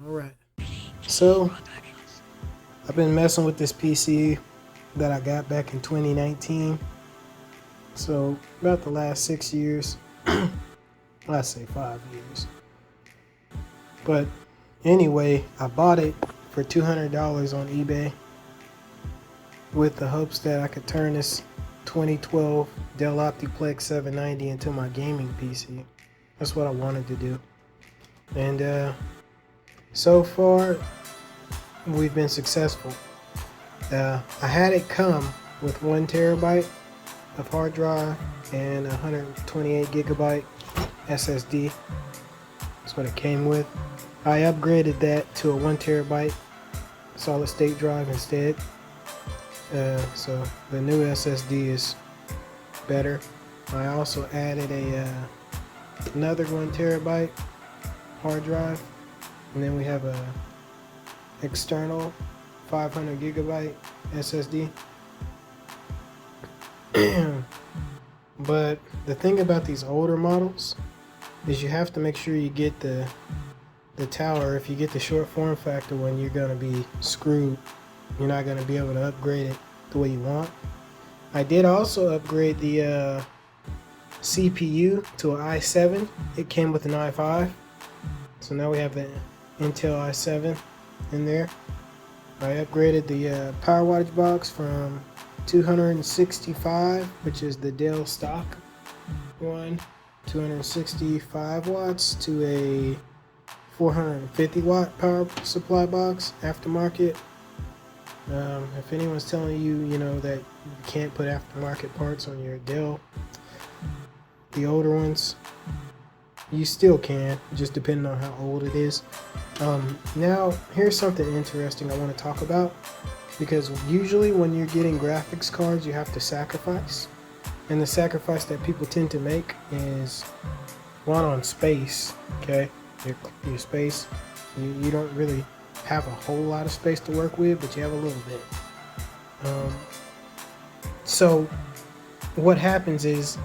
Alright, so I've been messing with this PC that I got back in 2019. So about the last 6 years, let's say 5 years. But anyway, I bought it for $200 on eBay with the hopes that I could turn this 2012 Dell Optiplex 790 into my gaming PC. That's what I wanted to do. And so far, we've been successful. I had it come with 1 terabyte of hard drive and 128 gigabyte SSD. That's what it came with. I upgraded that to a 1 terabyte solid state drive instead. So the new SSD is better. I also added another 1 terabyte hard drive, and then we have a external 500 gigabyte SSD. But the thing about these older models is you have to make sure you get the tower. If you get the short form factor one, you're going to be screwed. You're not going to be able to upgrade it the way you want. I did also upgrade the CPU to an i7. It came with an i5. So now we have the Intel i7 in there. I upgraded the power wattage box from 265, which is the Dell stock one, 265 watts, to a 450 watt power supply box, aftermarket. If anyone's telling you, that you can't put aftermarket parts on your Dell, the older ones, you still can, just depending on how old it is. Now, here's something interesting I want to talk about, because usually when you're getting graphics cards, you have to sacrifice. And the sacrifice that people tend to make is one on space, okay? Your space. You don't really have a whole lot of space to work with, but you have a little bit. So what happens is,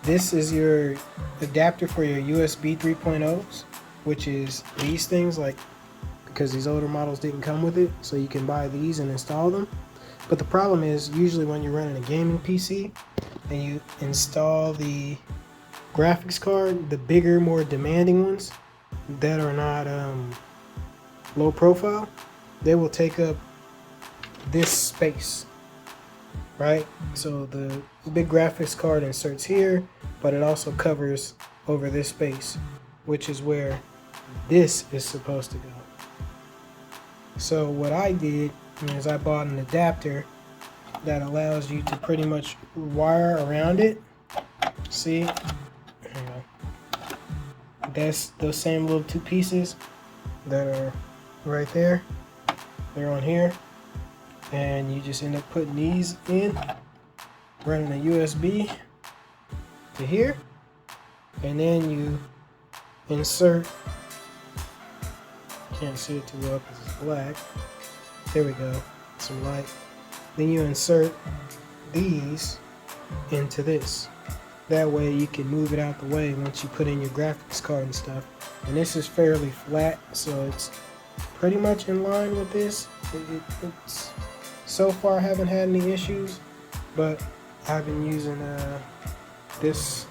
this is your adapter for your USB 3.0s, which is these things, because these older models didn't come with it, so you can buy these and install them. But the problem is, usually when you're running a gaming PC and you install the graphics card, the bigger, more demanding ones that are not low profile, they will take up this space, right? So the big graphics card inserts here, but it also covers over this space, which is where this is supposed to go. So what I did is I bought an adapter that allows you to pretty much wire around it. See? That's those same little two pieces that are right there. They're on here. And you just end up putting these in, running a USB to here, and then you insert, can't see it too well because it's black, there we go, some light. Then you insert these into this. That way you can move it out the way once you put in your graphics card and stuff. And this is fairly flat, so it's pretty much in line with this. It's so far I haven't had any issues, but I've been using this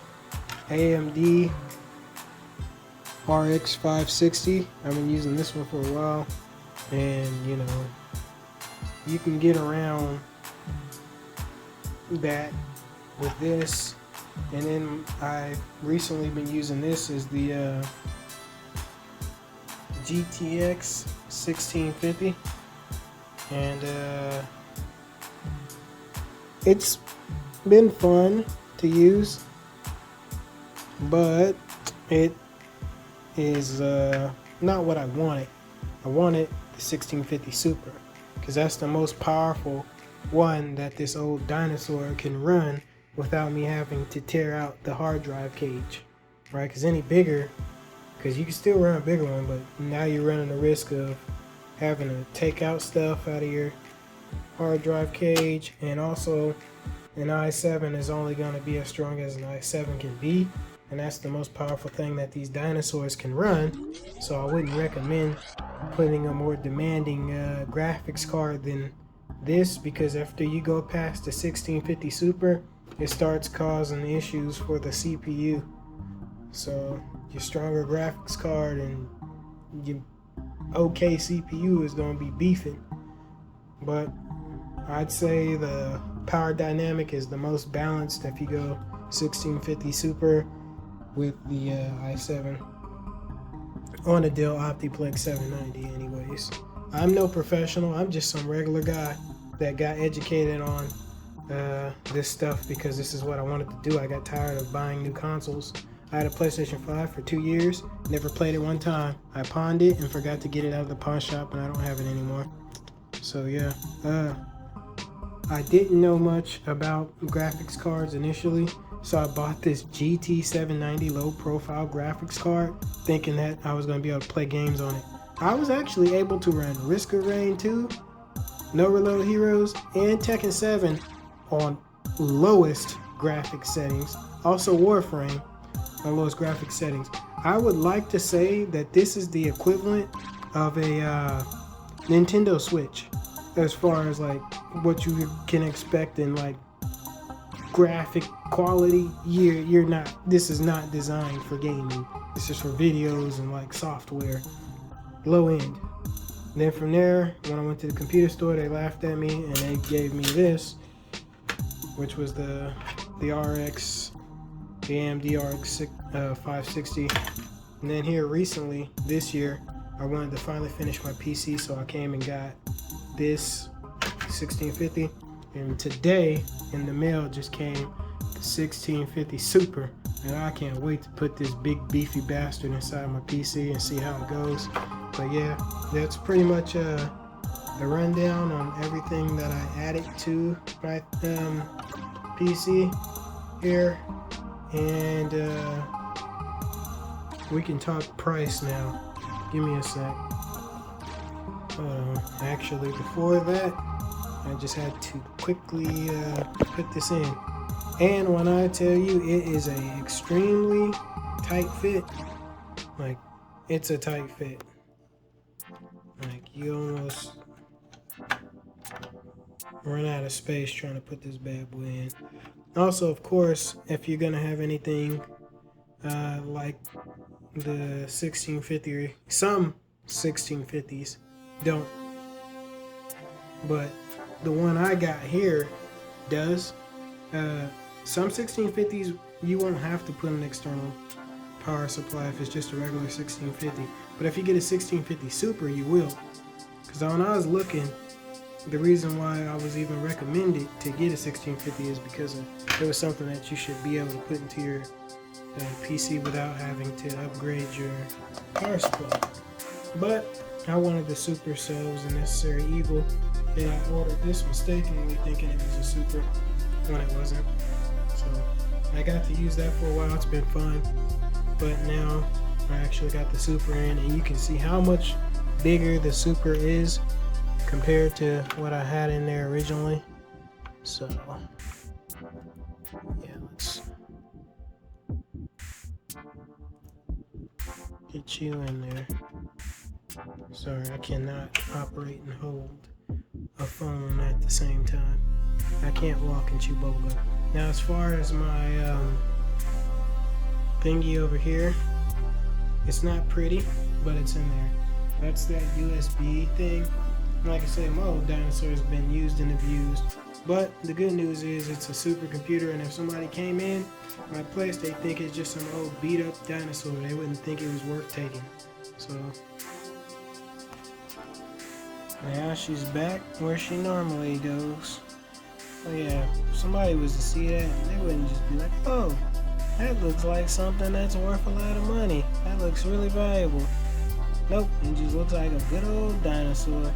AMD RX 560. I've been using this one for a while, and you can get around that with this. And then I've recently been using this as the GTX 1650, and it's been fun to use, but it is not what I wanted. I wanted the 1650 Super, because that's the most powerful one that this old dinosaur can run without me having to tear out the hard drive cage, right? Because any bigger, because you can still run a bigger one, but now you're running the risk of having to take out stuff out of your hard drive cage. And also, an i7 is only going to be as strong as an i7 can be, and that's the most powerful thing that these dinosaurs can run. So I wouldn't recommend putting a more demanding graphics card than this, because after you go past the 1650 Super, it starts causing issues for the CPU. So your stronger graphics card and your okay CPU is going to be beefing. But I'd say the power dynamic is the most balanced if you go 1650 Super with the i7 on a Dell Optiplex 790 anyways. I'm no professional, I'm just some regular guy that got educated on this stuff because this is what I wanted to do. I got tired of buying new consoles. I had a PlayStation 5 for 2 years, never played it one time. I pawned it and forgot to get it out of the pawn shop, and I don't have it anymore. So yeah, I didn't know much about graphics cards initially, so I bought this GT 790 low profile graphics card thinking that I was going to be able to play games on it. I was actually able to run Risk of Rain 2, No Reload Heroes, and Tekken 7 on lowest graphics settings. Also Warframe on lowest graphics settings. I would like to say that this is the equivalent of a Nintendo Switch as far as like what you can expect in like graphic quality. You're not, this is not designed for gaming. This is for videos and like software, low end. Then from there, when I went to the computer store, they laughed at me and they gave me this, which was the RX, the AMD RX 560. And then here recently, this year, I wanted to finally finish my PC, so I came and got this 1650. And today, in the mail, just came the 1650 Super. And I can't wait to put this big beefy bastard inside my PC and see how it goes. But yeah, that's pretty much the rundown on everything that I added to my PC here. And we can talk price now. Give me a sec. Actually, before that, I just had to quickly put this in. And when I tell you it is a extremely tight fit, like it's a tight fit. Like you almost run out of space trying to put this bad boy in. Also, of course, if you're gonna have anything like the 1650, some 1650s don't, but the one I got here does. Some 1650s you won't have to put an external power supply if it's just a regular 1650, but if you get a 1650 Super, you will. Because when I was looking, the reason why I was even recommended to get a 1650 is because it was something that you should be able to put into your PC without having to upgrade your power supply. But I wanted the Super, so it was a necessary evil, and I ordered this mistakenly thinking it was a Super when it wasn't. So I got to use that for a while. It's been fun, but now I actually got the Super in, and you can see how much bigger the Super is compared to what I had in there originally. So yeah, let's get you in there. Sorry, I cannot operate and hold a phone at the same time. I can't walk and chew bubblegum. Now, as far as my thingy over here, it's not pretty, but it's in there. That's that USB thing. Like I said, my old dinosaur has been used and abused. But the good news is it's a supercomputer, and if somebody came in my place, they think it's just some old beat up dinosaur. They wouldn't think it was worth taking. So now she's back where she normally goes. Oh yeah, if somebody was to see that, they wouldn't just be like, oh, that looks like something that's worth a lot of money. That looks really valuable. Nope, it just looks like a good old dinosaur.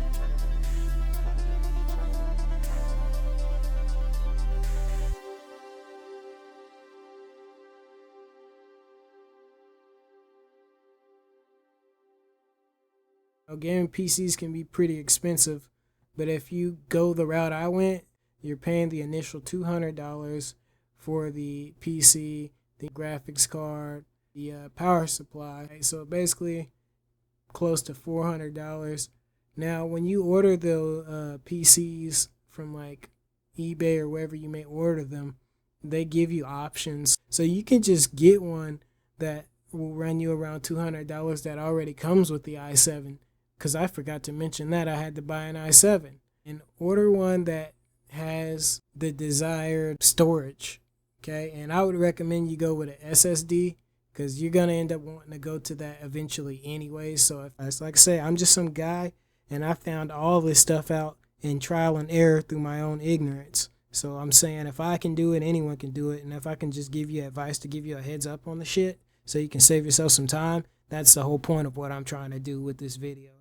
Gaming PCs can be pretty expensive, but if you go the route I went, you're paying the initial $200 for the PC, the graphics card, the power supply. So it basically close to $400. Now, when you order the PCs from like eBay or wherever you may order them, they give you options. So you can just get one that will run you around $200 that already comes with the i7. Because I forgot to mention that I had to buy an i7. And order one that has the desired storage. Okay, and I would recommend you go with an SSD because you're going to end up wanting to go to that eventually anyway. So if it's like I say, I'm just some guy and I found all this stuff out in trial and error through my own ignorance. So I'm saying if I can do it, anyone can do it. And if I can just give you advice to give you a heads up on the shit so you can save yourself some time, that's the whole point of what I'm trying to do with this video.